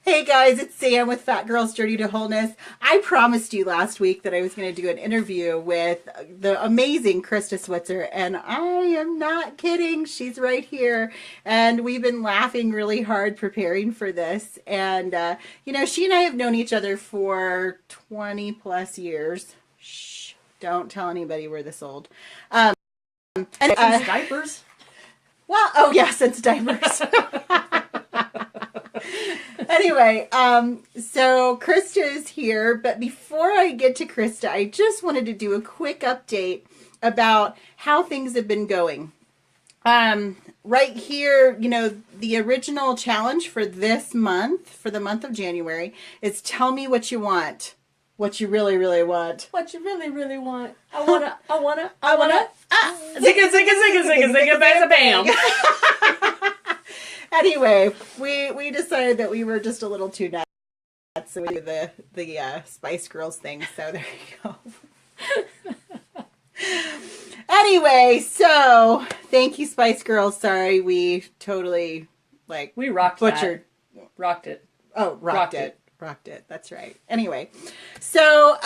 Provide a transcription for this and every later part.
Hey guys, it's Sam with Fat Girls Journey to Wholeness. I promised you last week that I was going to do an interview with the amazing Krista Switzer, and I am not kidding. She's right here, and we've been laughing really hard preparing for this. And, she and I have known each other for 20 plus years. Shh, don't tell anybody we're this old. Since diapers? Well, oh yeah, since diapers. Anyway, so Krista is here, but before I get to Krista, I just wanted to do a quick update about how things have been going. Right here, the original challenge for this month, for the month of January, is tell me what you want. What you really, really want. What you really, really want. I wanna. Zigga, Bam, bam. Anyway, we decided that we were just a little too nuts, so we did the Spice Girls thing. So there you go. Anyway, so thank you, Spice Girls. Sorry, we totally we rocked butchered. That. Rocked it. Oh, rocked it. Rocked it. That's right. Anyway, so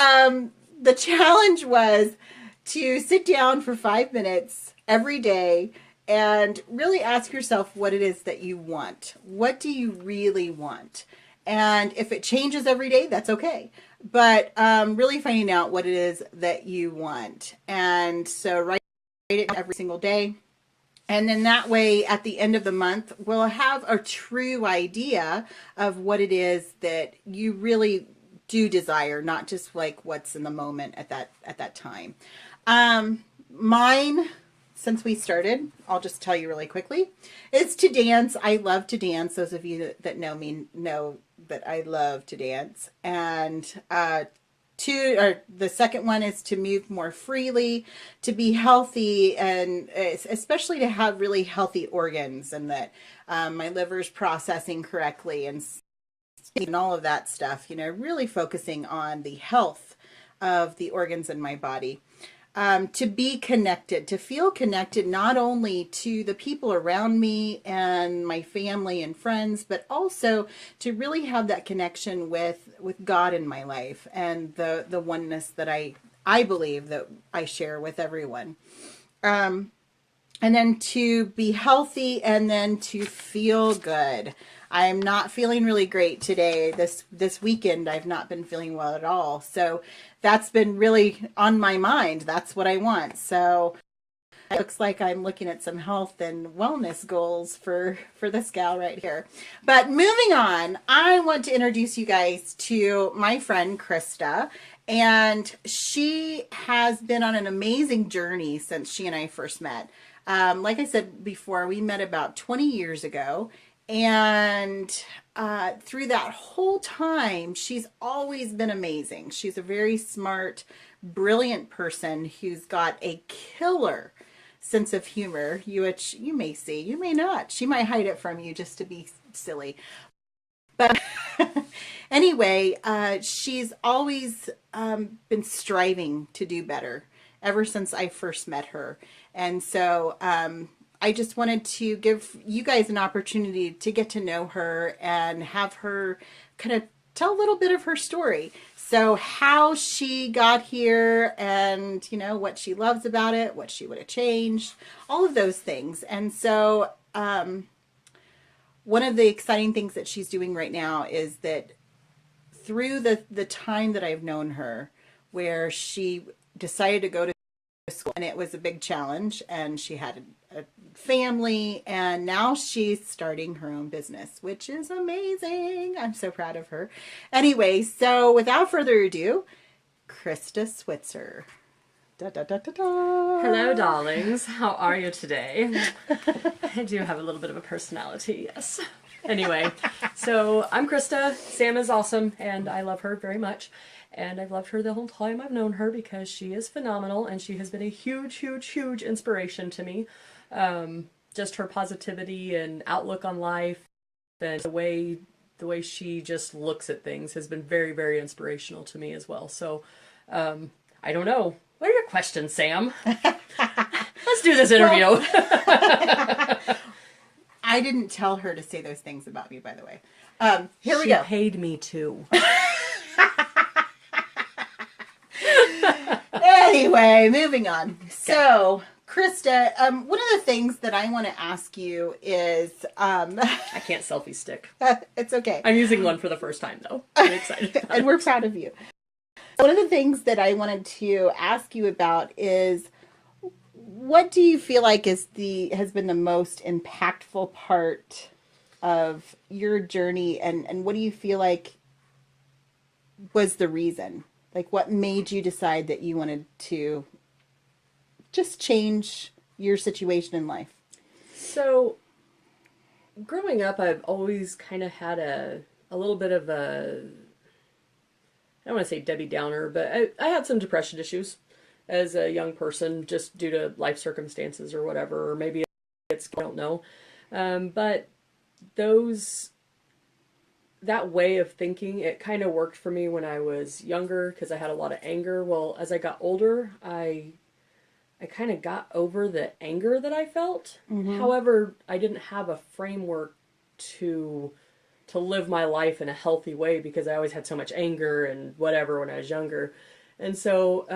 the challenge was to sit down for 5 minutes every day and really ask yourself what it is that you want. What do you really want? And if it changes every day, that's okay. But really finding out what it is that you want. And so write it every single day. And then that way, at the end of the month, we'll have a true idea of what it is that you really do desire, not just like what's in the moment at that time. Mine, since we started, I'll just tell you really quickly, is to dance. I love to dance. Those of you that know me know that I love to dance. And the second one is to move more freely, to be healthy, and especially to have really healthy organs, and that my liver's processing correctly and all of that stuff, really focusing on the health of the organs in my body. To be connected, to feel connected not only to the people around me and my family and friends, but also to really have that connection with God in my life and the oneness that I believe that I share with everyone. And then to be healthy, and then to feel good. I'm not feeling really great today. This weekend, I've not been feeling well at all. So that's been really on my mind. That's what I want. So it looks like I'm looking at some health and wellness goals for this gal right here. But moving on, I want to introduce you guys to my friend Krista. And she has been on an amazing journey since she and I first met. Like I said before, we met about 20 years ago. And through that whole time, she's always been amazing. She's a very smart, brilliant person who's got a killer sense of humor, which you may see, you may not. She might hide it from you just to be silly. But anyway, she's always been striving to do better ever since I first met her. And so I just wanted to give you guys an opportunity to get to know her and have her kind of tell a little bit of her story. So how she got here, and what she loves about it, what she would have changed, all of those things. And so one of the exciting things that she's doing right now is that through the time that I've known her, where she decided to go to school, and it was a big challenge, and she had a family, and now she's starting her own business, which is amazing. I'm so proud of her. Anyway, so without further ado, Krista Switzer. Da, da, da, da, da. Hello, darlings. How are you today? I do have a little bit of a personality, yes. Anyway, so I'm Krista. Sam is awesome, and I love her very much. And I've loved her the whole time I've known her because she is phenomenal, and she has been a huge, huge, huge inspiration to me. Just her positivity and outlook on life, and the way she just looks at things has been very, very inspirational to me as well. So, I don't know. What are your questions, Sam? Let's do this interview. Well, I didn't tell her to say those things about me, by the way. Here we She go. paid me to. Anyway, moving on. Okay. So, Krista, one of the things that I want to ask you is, I can't selfie stick. It's okay. I'm using one for the first time, though. I'm excited about and we're proud of you. One of the things that I wanted to ask you about is, what do you feel like has been the most impactful part of your journey, and what do you feel like was the reason? Like, what made you decide that you wanted to just change your situation in life? So, growing up, I've always kind of had a little bit of a, I don't want to say Debbie Downer, but I had some depression issues as a young person, just due to life circumstances or whatever, or maybe it's, I don't know. But that way of thinking, it kind of worked for me when I was younger because I had a lot of anger. Well, as I got older, I kind of got over the anger that I felt. Mm-hmm. However, I didn't have a framework to live my life in a healthy way because I always had so much anger and whatever when I was younger. And so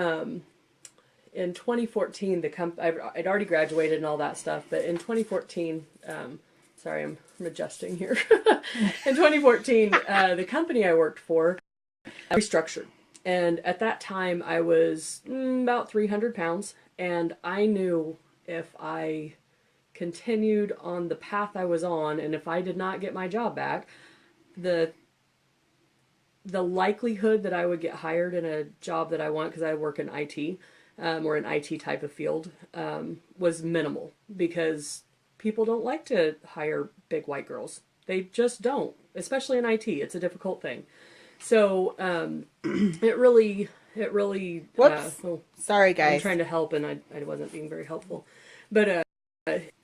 in 2014, I'd already graduated and all that stuff, but in 2014, sorry, I'm adjusting here. In 2014, the company I worked for restructured. And at that time, I was about 300 pounds. And I knew if I continued on the path I was on, and if I did not get my job back, the likelihood that I would get hired in a job that I want, because I work in IT, or an IT type of field, was minimal, because people don't like to hire big white girls. They just don't, especially in IT. It's a difficult thing. So it really. Whoops. Sorry, guys. I'm trying to help, and I wasn't being very helpful. But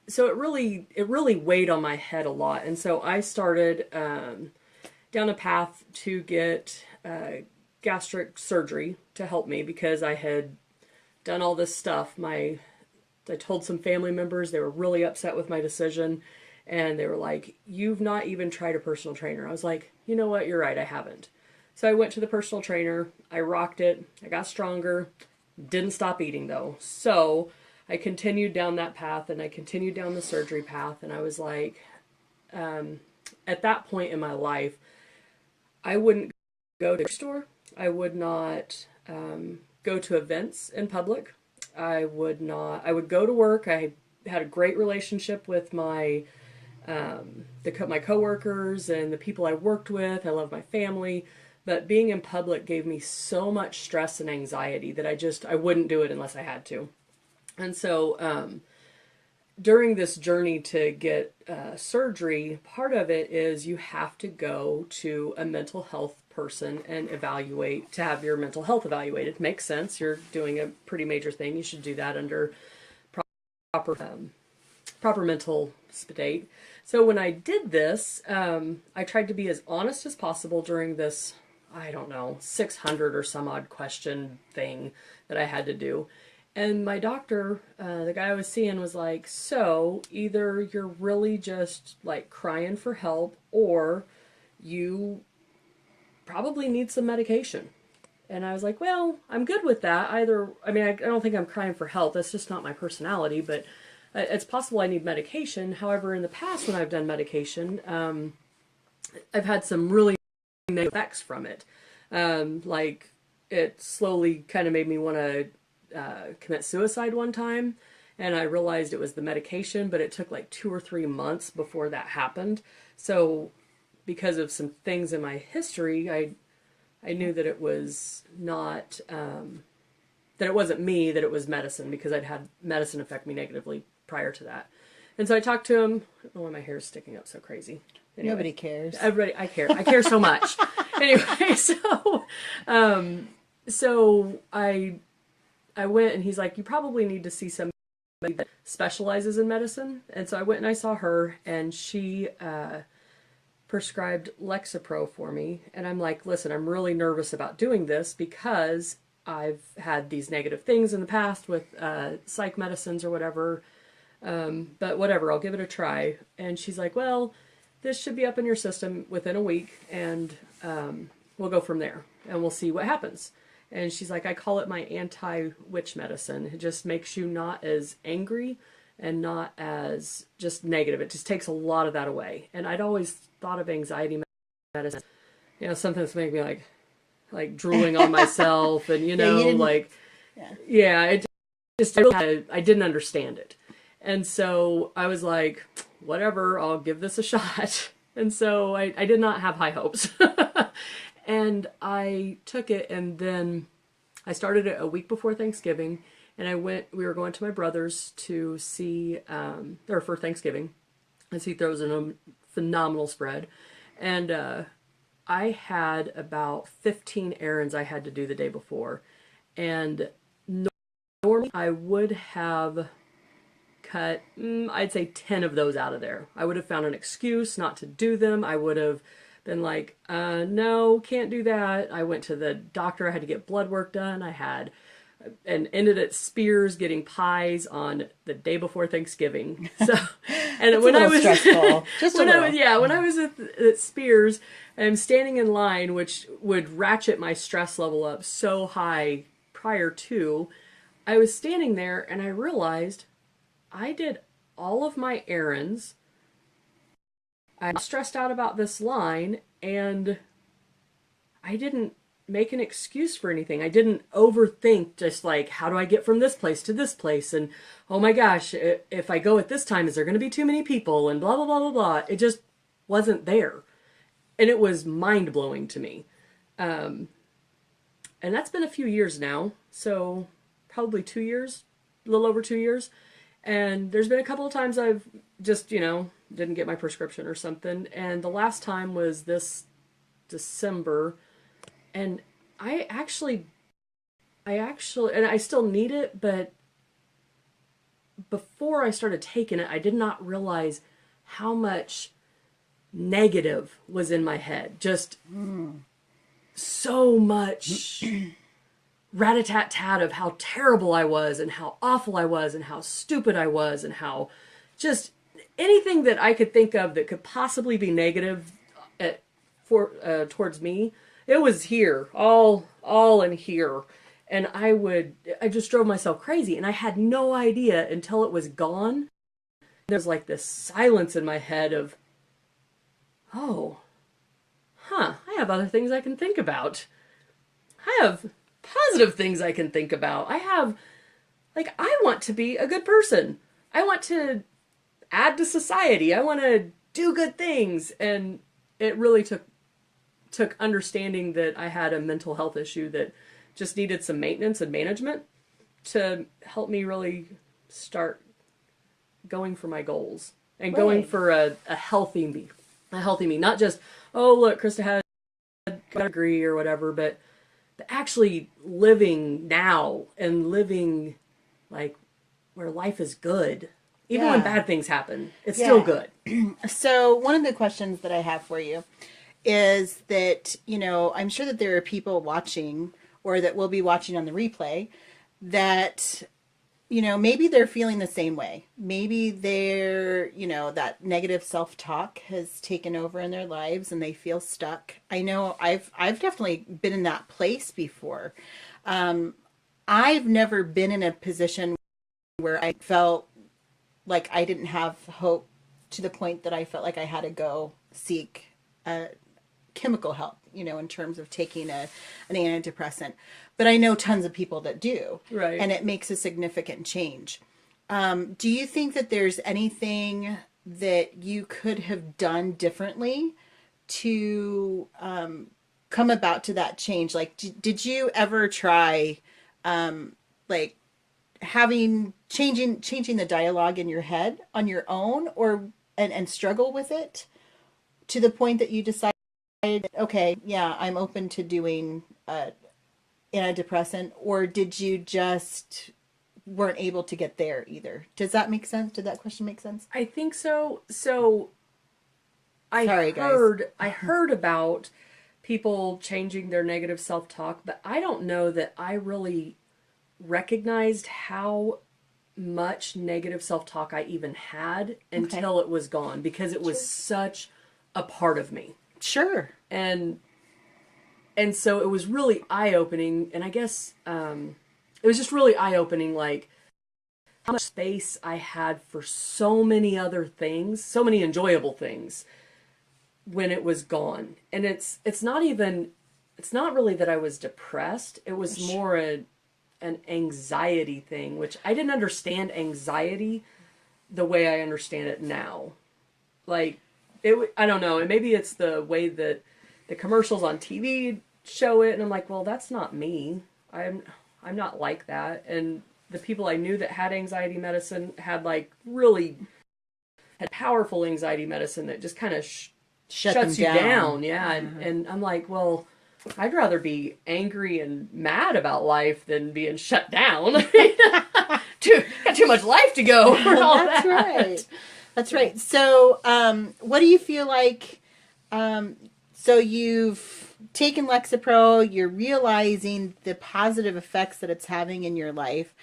so it really weighed on my head a lot, and so I started down a path to get gastric surgery to help me, because I had done all this stuff. I told some family members, they were really upset with my decision, and they were like, "You've not even tried a personal trainer." I was like, "You know what? You're right, I haven't." So I went to the personal trainer, I rocked it, I got stronger, didn't stop eating though. So I continued down that path, and I continued down the surgery path, and I was like, at that point in my life, I wouldn't go to the store, I would not go to events in public, I would go to work. I had a great relationship with my coworkers and the people I worked with. I love my family. But being in public gave me so much stress and anxiety that I wouldn't do it unless I had to. And so during this journey to get surgery, part of it is you have to go to a mental health person and to have your mental health evaluated. Makes sense. You're doing a pretty major thing. You should do that under proper mental state. So when I did this, I tried to be as honest as possible during this, I don't know, 600 or some odd question thing that I had to do. And my doctor, the guy I was seeing, was like, so either you're really just like crying for help, or you probably need some medication. And I was like, well, I'm good with that. I don't think I'm crying for help. That's just not my personality, but it's possible I need medication. However, in the past when I've done medication, I've had some really negative effects from it. Like it slowly kind of made me want to commit suicide one time, and I realized it was the medication, but it took like 2 or 3 months before that happened. So because of some things in my history, I knew that it was not, that it wasn't me, that it was medicine, because I'd had medicine affect me negatively prior to that. And so I talked to him. I don't know why my hair is sticking up so crazy. Anyway, nobody cares. Everybody, I care. I care so much. Anyway, so I went, and he's like, you probably need to see somebody that specializes in medicine. And so I went and I saw her, and she prescribed Lexapro for me. And I'm like, listen, I'm really nervous about doing this because I've had these negative things in the past with psych medicines or whatever. But whatever, I'll give it a try. And she's like, well, this should be up in your system within a week, and we'll go from there, and we'll see what happens. And she's like, I call it my anti-witch medicine. It just makes you not as angry and not as just negative. It just takes a lot of that away. And I'd always thought of anxiety medicine, something that's making me like drooling on myself, and it just I didn't understand it. And so I was like, whatever, I'll give this a shot. And so I did not have high hopes. And I took it, and then I started it a week before Thanksgiving, and we were going to my brother's to see, or for Thanksgiving, as he throws in a phenomenal spread. And I had about 15 errands I had to do the day before. And normally I would have cut, I'd say 10 of those out of there. I would have found an excuse not to do them. I would have been like, no, can't do that. I went to the doctor. I had to get blood work done. And ended at Spears getting pies on the day before Thanksgiving. So, and when I was stressful, when I was at Spears, I'm standing in line, which would ratchet my stress level up so high prior to. I was standing there, and I realized I did all of my errands. I'm stressed out about this line, and I didn't make an excuse for anything. I didn't overthink just like, how do I get from this place to this place? And, oh my gosh, if I go at this time, is there going to be too many people? And blah, blah, blah, blah, blah. It just wasn't there. And it was mind-blowing to me. And that's been a few years now. So probably 2 years, a little over 2 years. And there's been a couple of times I've just, didn't get my prescription or something. And the last time was this December. And I actually, and I still need it, but before I started taking it, I did not realize how much negative was in my head. Just so much rat-a-tat-tat of how terrible I was and how awful I was and how stupid I was and how just anything that I could think of that could possibly be negative towards me. It was here, all in here. And I just drove myself crazy. And I had no idea until it was gone. There's like this silence in my head of, I have other things I can think about. I have positive things I can think about. I want to be a good person. I want to add to society. I want to do good things. And it really took understanding that I had a mental health issue that just needed some maintenance and management to help me really start going for my goals and going for a healthy me. A healthy me. Not just, oh, look, Krista had a degree or whatever, but actually living now and living like where life is good. Even when bad things happen, it's still good. So one of the questions that I have for you is that, I'm sure that there are people watching or that will be watching on the replay that, maybe they're feeling the same way. Maybe they're, that negative self-talk has taken over in their lives and they feel stuck. I know I've definitely been in that place before. I've never been in a position where I felt like I didn't have hope to the point that I felt like I had to go seek chemical help, in terms of taking an antidepressant. But I know tons of people that do. Right. And it makes a significant change. Do you think that there's anything that you could have done differently to come about to that change? Like, did you ever try, changing the dialogue in your head on your own and struggle with it to the point that you decided, okay, yeah, I'm open to doing antidepressant, or did you just weren't able to get there either? Does that make sense? Did that question make sense? I think so. So I heard about people changing their negative self-talk, but I don't know that I really recognized how much negative self-talk I even had until it was gone, because it was such a part of me. Sure. And so it was really eye-opening, and I guess it was just really eye-opening, like how much space I had for so many other things, so many enjoyable things, when it was gone. And it's not really that I was depressed. It was more an anxiety thing, which I didn't understand anxiety the way I understand it now. Like, I don't know, and maybe it's the way that the commercials on TV show it, and I'm like, well, that's not me. I'm not like that. And the people I knew that had anxiety medicine had had powerful anxiety medicine that just kind of shuts you down. Yeah. And I'm like, well, I'd rather be angry and mad about life than being shut down. Got too much life to go for all That's that. right. That's right. So, what do you feel like? So you've taken Lexapro. You're realizing the positive effects that it's having in your life.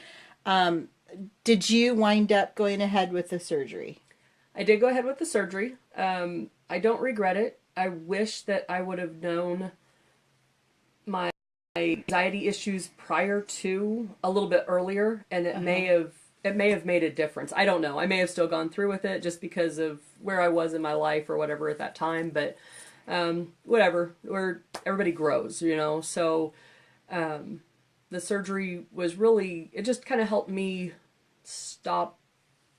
Did you wind up going ahead with the surgery? I did go ahead with the surgery. I don't regret it. I wish that I would have known my anxiety issues prior to a little bit earlier, and it may have made a difference. I don't know. I may have still gone through with it just because of where I was in my life or whatever at that time, but whatever. Everybody grows, you know. So the surgery was really, it just kind of helped me stop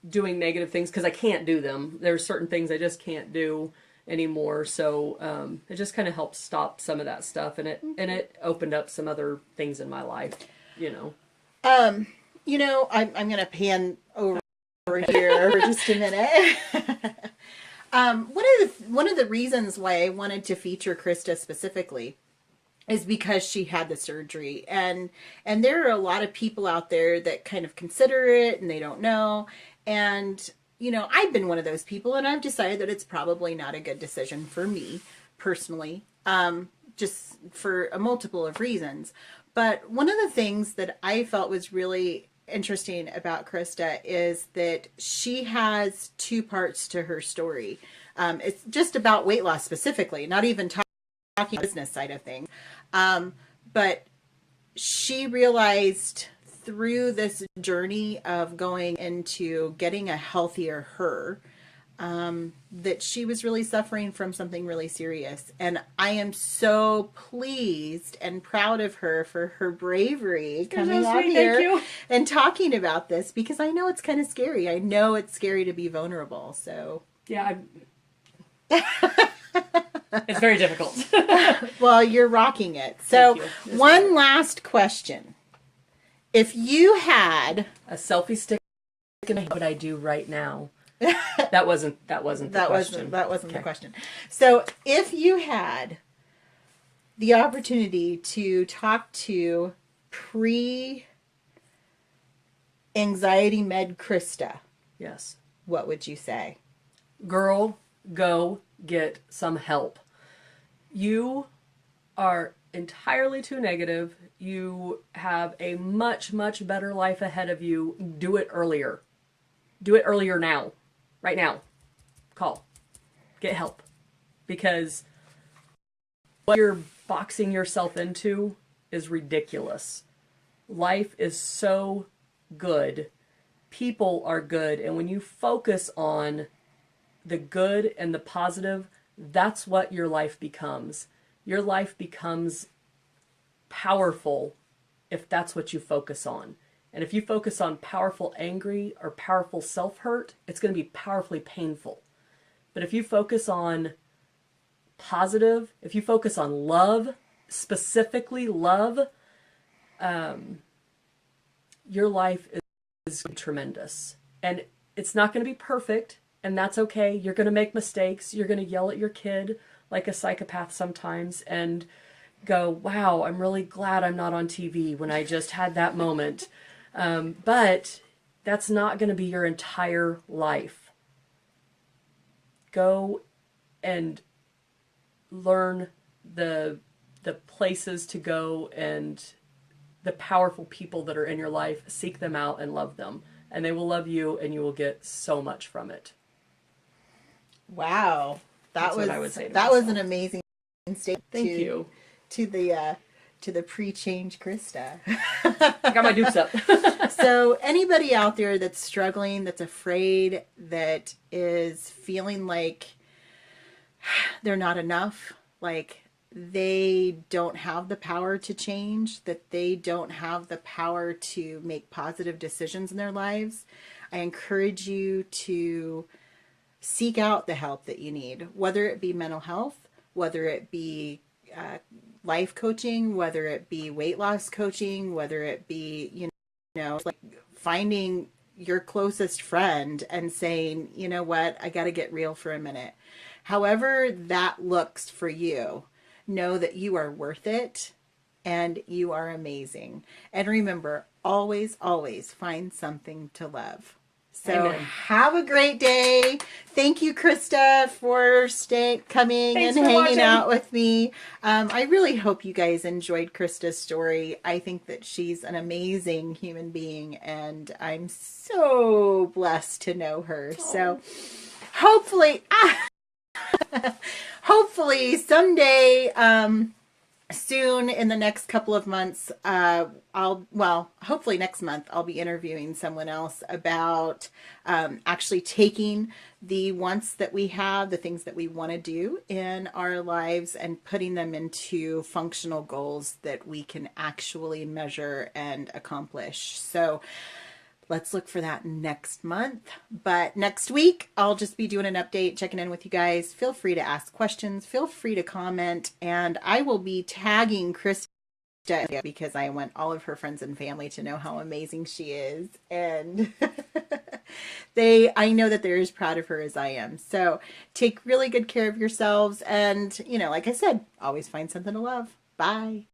doing negative things, because I can't do them. There's certain things I just can't do anymore. So it just kind of helped stop some of that stuff, and it opened up some other things in my life, you know. I'm going to pan over here for just a minute. One of the reasons why I wanted to feature Krista specifically is because she had the surgery, and there are a lot of people out there that kind of consider it and they don't know. And I've been one of those people, and I've decided that it's probably not a good decision for me personally, just for a multiple of reasons. But one of the things that I felt was really interesting about Krista is that she has two parts to her story. It's just about weight loss specifically, not even talking business side of things. But she realized through this journey of going into getting a healthier her, that she was really suffering from something really serious. And I am so pleased and proud of her for her bravery coming out here and talking about this, because I know it's kind of scary. I know it's scary to be vulnerable. So yeah, it's very difficult. Well, you're rocking it. So one last question. If you had a selfie stick, what would I do right now? That wasn't the question. That wasn't the question. So if you had the opportunity to talk to pre-anxiety med Krista, yes, what would you say? Girl, go get some help. You are entirely too negative. You have a much, much better life ahead of you. Do it earlier. Do it earlier now. Right now. Call. Get help. Because what you're boxing yourself into is ridiculous. Life is so good. People are good. And when you focus on the good and the positive, that's what your life becomes. Your life becomes powerful if that's what you focus on. And if you focus on powerful angry or powerful self-hurt, it's going to be powerfully painful. But if you focus on positive, if you focus on love, specifically love, your life is tremendous. And it's not going to be perfect, and that's okay. You're going to make mistakes. You're going to yell at your kid like a psychopath sometimes and go, wow, I'm really glad I'm not on TV when I just had that moment. But that's not going to be your entire life. Go and learn the places to go and the powerful people that are in your life. Seek them out and love them and they will love you, and you will get so much from it. Wow. That's what I would say to that was myself. an amazing statement. Thank you. To the pre-change Krista. I got my dukes up. So anybody out there that's struggling, that's afraid, that is feeling like they're not enough, like they don't have the power to change, that they don't have the power to make positive decisions in their lives, I encourage you to seek out the help that you need, whether it be mental health, whether it be life coaching, whether it be weight loss coaching, whether it be, like finding your closest friend and saying, you know what, I got to get real for a minute. However that looks for you, know that you are worth it and you are amazing. And remember, always, always find something to love. So Amen. have a great day. Thank you, Krista, for coming Thanks and for hanging watching. out with me. I really hope you guys enjoyed Krista's story. I think that she's an amazing human being, and I'm so blessed to know her. So hopefully, hopefully someday, soon in the next couple of months, hopefully next month, I'll be interviewing someone else about actually taking the wants that we have, the things that we want to do in our lives, and putting them into functional goals that we can actually measure and accomplish. So let's look for that next month. But next week, I'll just be doing an update, checking in with you guys. Feel free to ask questions. Feel free to comment. And I will be tagging Krista because I want all of her friends and family to know how amazing she is. And I know that they're as proud of her as I am. So take really good care of yourselves. And, like I said, always find something to love. Bye.